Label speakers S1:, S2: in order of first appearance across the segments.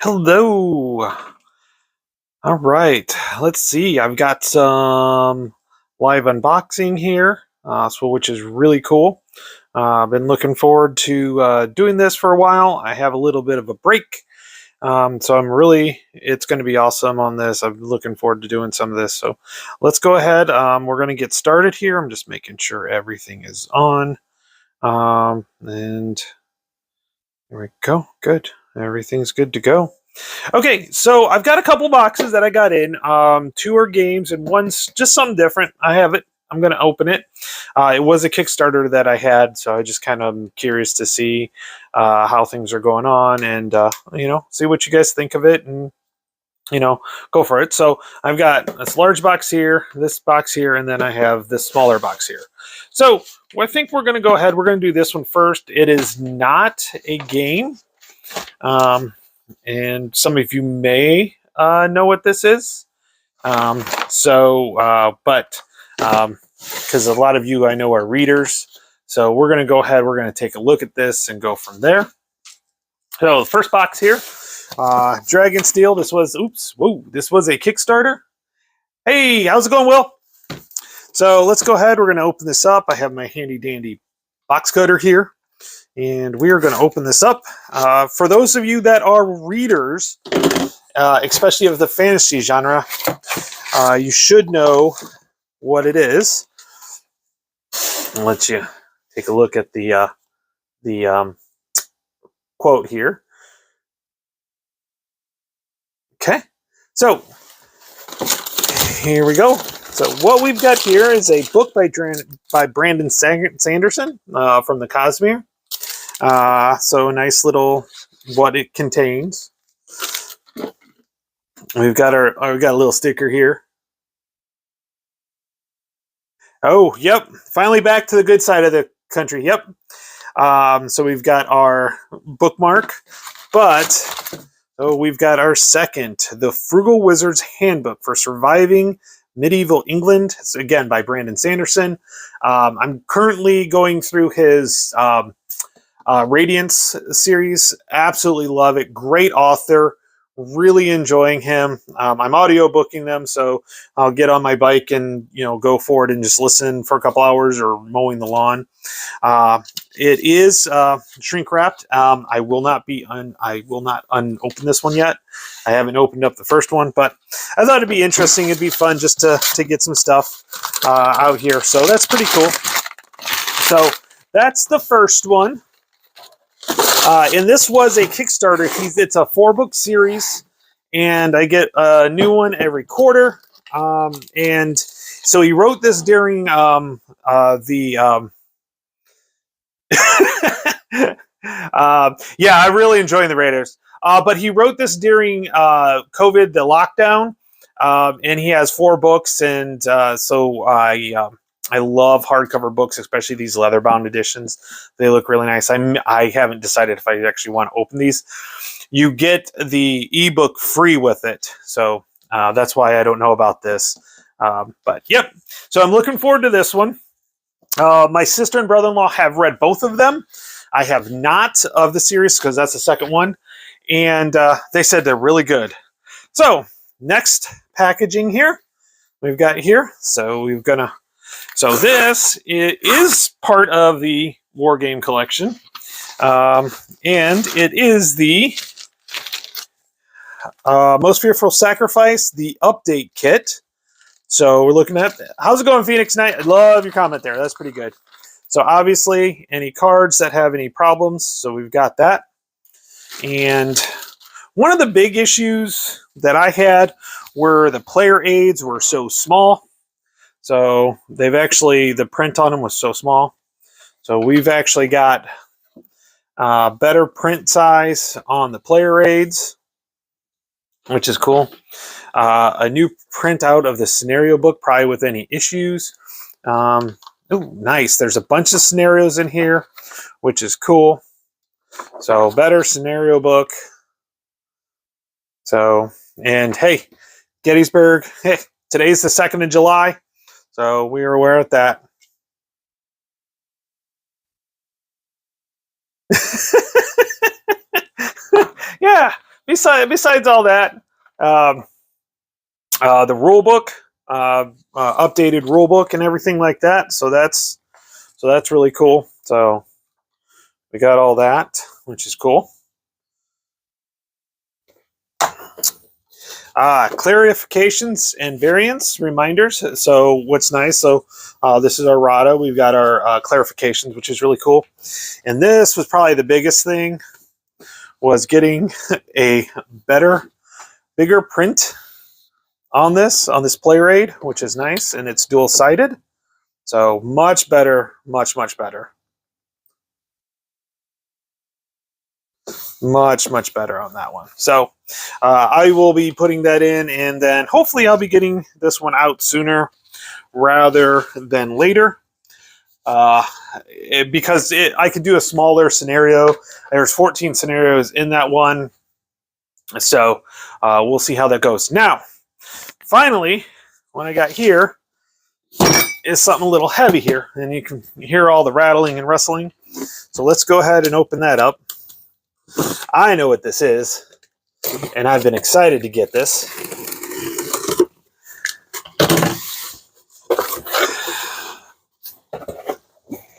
S1: Hello. All right. Let's see. I've got some live unboxing here, which is really cool. I've been looking forward to doing this for a while. I have a little bit of a break, so it's going to be awesome on this. I'm looking forward to doing some of this. So let's go ahead. We're going to get started here. I'm just making sure everything is on. And there we go. Good. Everything's good to go. Okay, so I've got a couple boxes that I got in. Two are games, and one's just something different. I have it. I'm going to open it. It was a Kickstarter that I had, so I just kind of am curious to see how things are going on, and see what you guys think of it, and go for it. So I've got this large box here, this box here, and then I have this smaller box here. So I think we're going to go ahead. We're going to do this one first. It is not a game. And some of you may know what this is. Because a lot of you I know are readers. So we're going to go ahead, we're going to take a look at this and go from there. So the first box here, Dragon Steel. This was a Kickstarter. Hey, how's it going, Will? So let's go ahead, we're going to open this up. I have my handy dandy box cutter here. And we are going to open this up. For those of you that are readers, especially of the fantasy genre, you should know what it is. I'll let you take a look at the quote here. Okay, so here we go. So what we've got here is a book by Brandon Sanderson from the Cosmere. So a nice little what it contains. We've got a little sticker here. Oh, yep. Finally back to the good side of the country. Yep. So we've got our bookmark, but we've got our second, The Frugal Wizard's Handbook for Surviving Medieval England. It's again by Brandon Sanderson. I'm currently going through his Radiance series. Absolutely love it. Great author. Really enjoying him. I'm audiobooking them, so I'll get on my bike and go forward and just listen for a couple hours or mowing the lawn. It is shrink wrapped. I will not unopen this one yet. I haven't opened up the first one, but I thought it'd be interesting. It'd be fun just to get some stuff out here. So that's pretty cool. So that's the first one. And this was a Kickstarter. It's a 4-book series, and I get a new one every quarter. And so he wrote this during yeah, I'm really enjoying the Raiders. But he wrote this during COVID, the lockdown, and he has 4 books, and so I love hardcover books, especially these leather-bound editions. They look really nice. I haven't decided if I actually want to open these. You get the ebook free with it, so that's why I don't know about this. But yep, so I'm looking forward to this one. My sister and brother-in-law have read both of them. I have not of the series because that's the second one, and they said they're really good. So next packaging here we've got here. So this is part of the Wargame Collection, and it is the Most Fearful Sacrifice, the update kit. So we're looking at, how's it going, Phoenix Knight? I love your comment there. That's pretty good. So obviously, any cards that have any problems, so we've got that. And one of the big issues that I had were the player aids were so small. So the print on them was so small. So we've actually got better print size on the player aids, which is cool. A new printout of the scenario book, probably with any issues. Oh, nice. There's a bunch of scenarios in here, which is cool. So better scenario book. So, and hey, Gettysburg, hey, today's the 2nd of July. So we are aware of that. Yeah, besides all that, the rule book, updated rule book, and everything like that. So that's really cool. So we got all that, which is cool. Clarifications and variants reminders. So what's nice, so this is our RADA. We've got our clarifications, which is really cool. And this was probably the biggest thing, was getting a bigger print on this play raid, which is nice, and it's dual-sided. So much better, much better. Much better on that one. So I will be putting that in, and then hopefully I'll be getting this one out sooner rather than later, because I could do a smaller scenario. There's 14 scenarios in that one, so we'll see how that goes. Now, finally, what I got here is something a little heavy here, and you can hear all the rattling and rustling. So let's go ahead and open that up. I know what this is, and I've been excited to get this.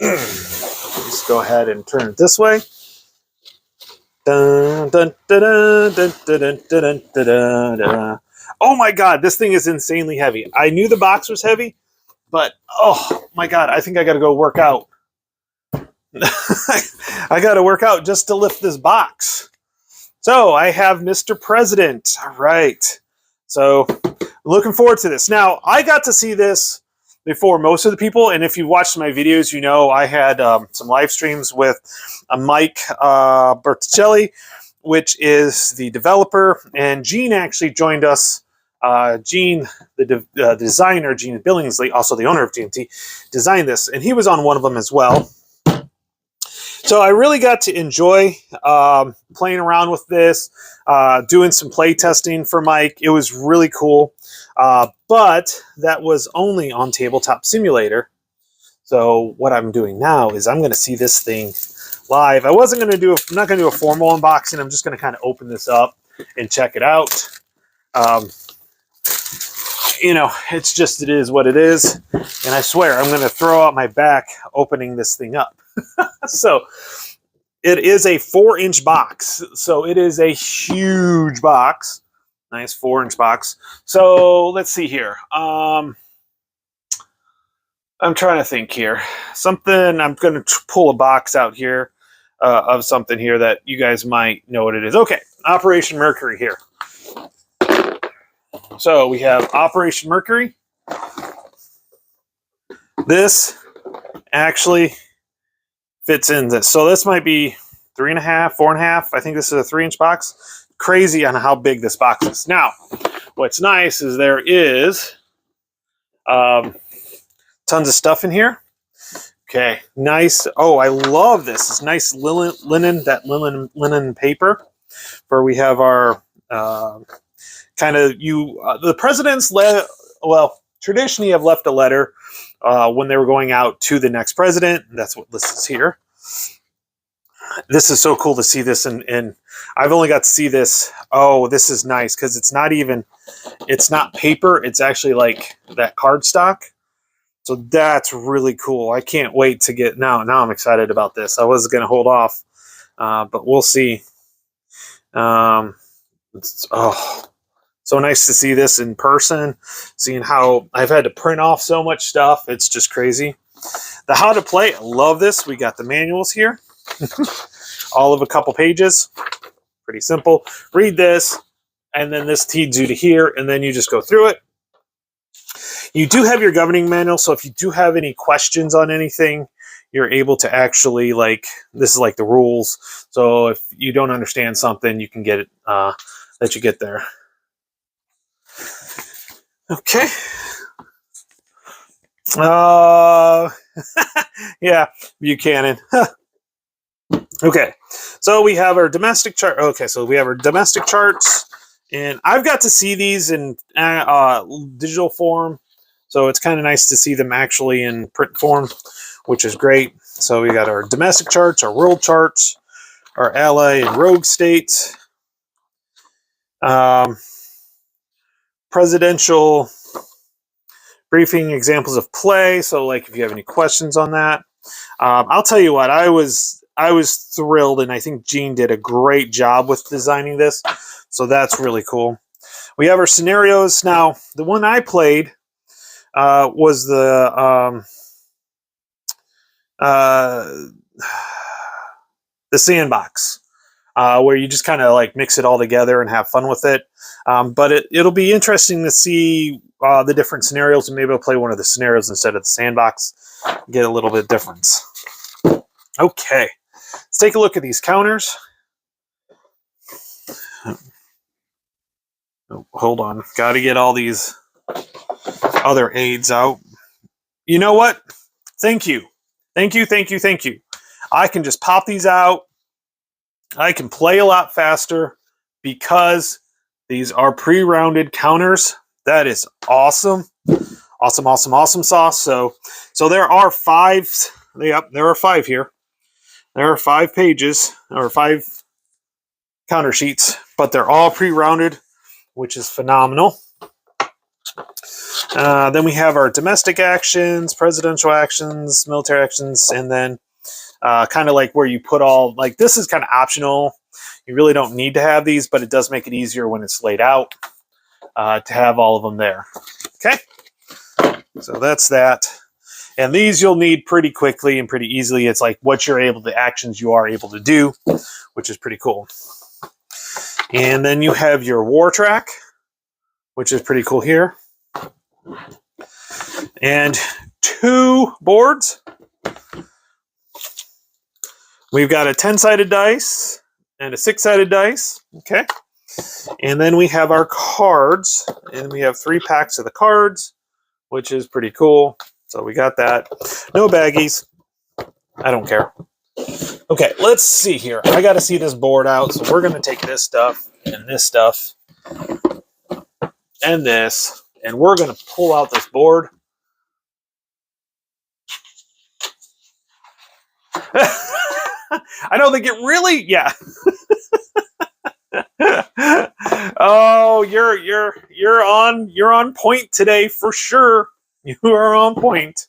S1: Let's go ahead and turn it this way. Dun, dun, dun, dun, dun, dun, dun, dun, dun. Oh my god, this thing is insanely heavy. I knew the box was heavy, but oh my god, I think I got to go work out. I got to work out just to lift this box. So I have Mr. President. All right. So looking forward to this. Now, I got to see this before most of the people, and if you've watched my videos, you know I had some live streams with Mike Berticelli, which is the developer, and Gene actually joined us. Gene, the designer, Gene Billingsley, also the owner of GMT, designed this, and he was on one of them as well. So I really got to enjoy playing around with this, doing some play testing for Mike. It was really cool, but that was only on Tabletop Simulator. So what I'm doing now is I'm going to see this thing live. I'm not going to do a formal unboxing. I'm just going to kind of open this up and check it out. You know, it is what it is. And I swear, I'm going to throw out my back opening this thing up. So it is a 4-inch box. So it is a huge box. Nice 4-inch box. So let's see here. I'm trying to think here. Something, I'm going to pull a box out here of something here that you guys might know what it is. Okay, Operation Mercury here. So we have Operation Mercury. This actually fits in this. So this might be 3.5, 4.5. I think this is a 3-inch box. Crazy on how big this box is. Now, what's nice is there is tons of stuff in here. Okay, nice. Oh, I love this. It's nice linen paper, where we have our the presidents traditionally have left a letter when they were going out to the next president. That's what this is here. This is so cool to see this, and I've only got to see this. Oh, this is nice because it's not paper. It's actually like that cardstock. So that's really cool. I can't wait to get now. Now I'm excited about this. I was going to hold off, but we'll see. So nice to see this in person, seeing how I've had to print off so much stuff. It's just crazy. The how to play, I love this. We got the manuals here. All of a couple pages. Pretty simple. Read this, and then this leads you to here, and then you just go through it. You do have your governing manual, so if you do have any questions on anything, you're able to actually, this is like the rules. So if you don't understand something, you can get it, that you get there. Okay. Yeah, Buchanan. Okay, so we have our domestic chart. Okay, so we have our domestic charts, and I've got to see these in digital form, so it's kind of nice to see them actually in print form, which is great. So we got our domestic charts, our world charts, our ally and rogue states. Presidential briefing, examples of play. So, like, if you have any questions on that, I'll tell you what, I was thrilled, and I think Gene did a great job with designing this. So that's really cool. We have our scenarios now. The one I played was the sandbox, where you just kind of like mix it all together and have fun with it. But it'll be interesting to see the different scenarios, and maybe I'll play one of the scenarios instead of the sandbox, get a little bit of difference. Okay, let's take a look at these counters. Oh, hold on, got to get all these other aids out. You know what? Thank you. Thank you, thank you, thank you. I can just pop these out. I can play a lot faster because these are pre-rounded counters. That is awesome. Awesome, awesome, awesome sauce. So there are 5. Yep, there are 5 here. There are 5 pages, or 5 counter sheets, but they're all pre-rounded, which is phenomenal. Then we have our domestic actions, presidential actions, military actions, and then kind of like where you put all, like, this is kind of optional. You really don't need to have these, but it does make it easier when it's laid out to have all of them there. Okay, so that's that. And these you'll need pretty quickly and pretty easily. It's like what you're able, the actions you are able to do, which is pretty cool. And then you have your war track, which is pretty cool here. And 2 boards. We've got a 10-sided dice and a 6-sided dice. Okay. And then we have our cards, and we have 3 packs of the cards, which is pretty cool. So we got that. No baggies. I don't care. Okay, let's see here. I got to see this board out, so we're going to take this stuff and this, and we're going to pull out this board. I don't think it really, yeah. Oh, you're on point today for sure. You are on point.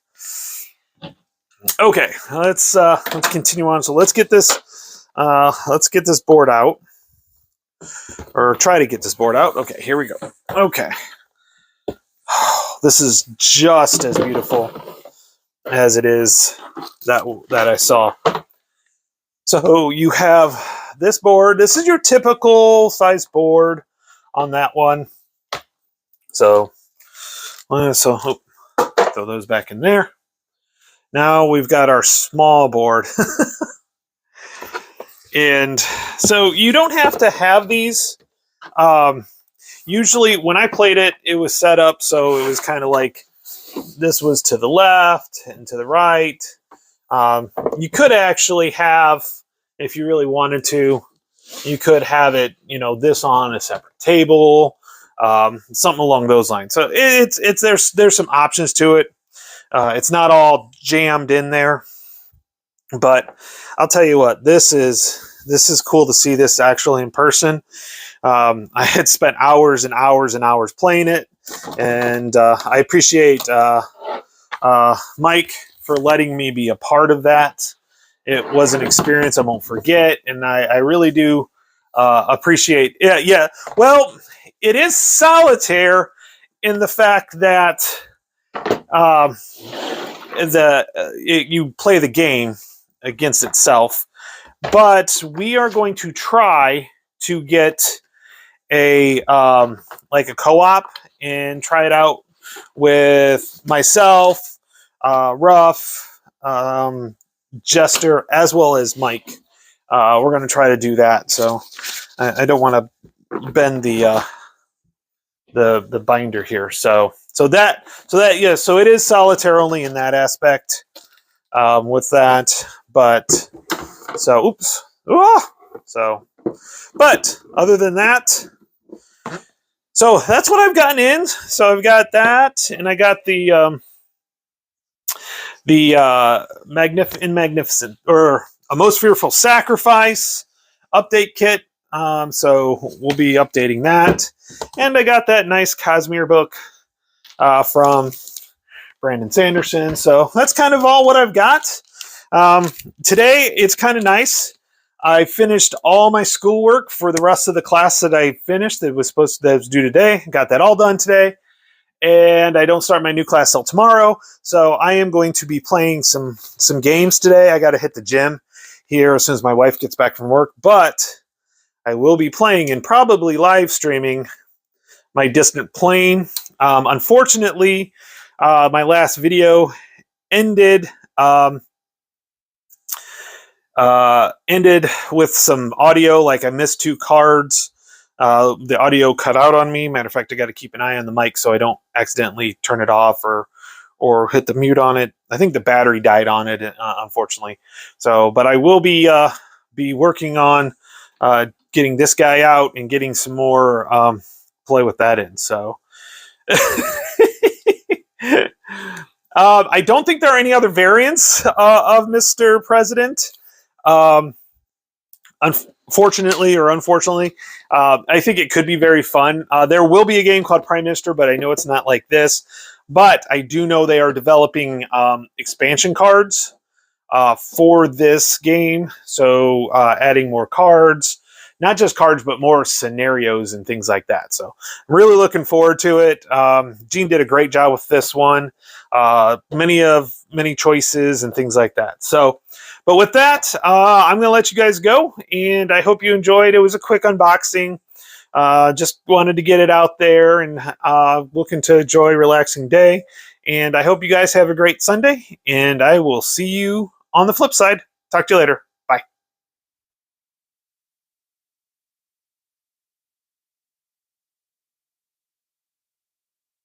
S1: Okay, let's continue on. So let's get this board out, or try to get this board out. Okay, here we go. Okay, this is just as beautiful as it is that I saw. So you have this board. This is your typical size board on that one. So throw those back in there. Now we've got our small board. And so you don't have to have these. Usually when I played it, it was set up so it was kind of like this was to the left and to the right. You could actually have, if you really wanted to, you could have it, this on a separate table, something along those lines. So there's some options to it. It's not all jammed in there, but I'll tell you what, this is cool to see this actually in person. I had spent hours and hours and hours playing it, and I appreciate Mike for letting me be a part of that. It was an experience I won't forget, and I really do appreciate. Yeah. Well, it is solitaire in the fact that you play the game against itself, but we are going to try to get a co-op and try it out with myself, Ruff, Jester, as well as Mike. We're going to try to do that. So I don't want to bend the binder here. So it is solitaire only in that aspect with that. But so oops. But other than that, so that's what I've gotten in. So I've got that, and I got the magnificent or A Most Fearful Sacrifice update kit. So we'll be updating that. And I got that nice Cosmere book from Brandon Sanderson. So that's kind of all what I've got. Today, it's kind of nice. I finished all my schoolwork for the rest of the class that I finished that was due today. Got that all done today. And I don't start my new class till tomorrow. So I am going to be playing some games today. I got to hit the gym here as soon as my wife gets back from work. But I will be playing and probably live streaming my Distant Plane. Unfortunately, my last video ended ended with some audio, like I missed 2 cards. The audio cut out on me. Matter of fact, I got to keep an eye on the mic so I don't accidentally turn it off or hit the mute on it. I think the battery died on it, unfortunately. So, but I will be working on getting this guy out and getting some more play with that in. So. I don't think there are any other variants of Mr. President. Unfortunately or unfortunately, I think it could be very fun. There will be a game called Prime Minister, but I know it's not like this. But I do know they are developing expansion cards for this game. So adding more cards, not just cards, but more scenarios and things like that. So I'm really looking forward to it. Gene did a great job with this one. Many choices and things like that. So, but with that, I'm going to let you guys go, and I hope you enjoyed. It was a quick unboxing. Just wanted to get it out there and looking to enjoy a relaxing day. And I hope you guys have a great Sunday, and I will see you on the flip side. Talk to you later.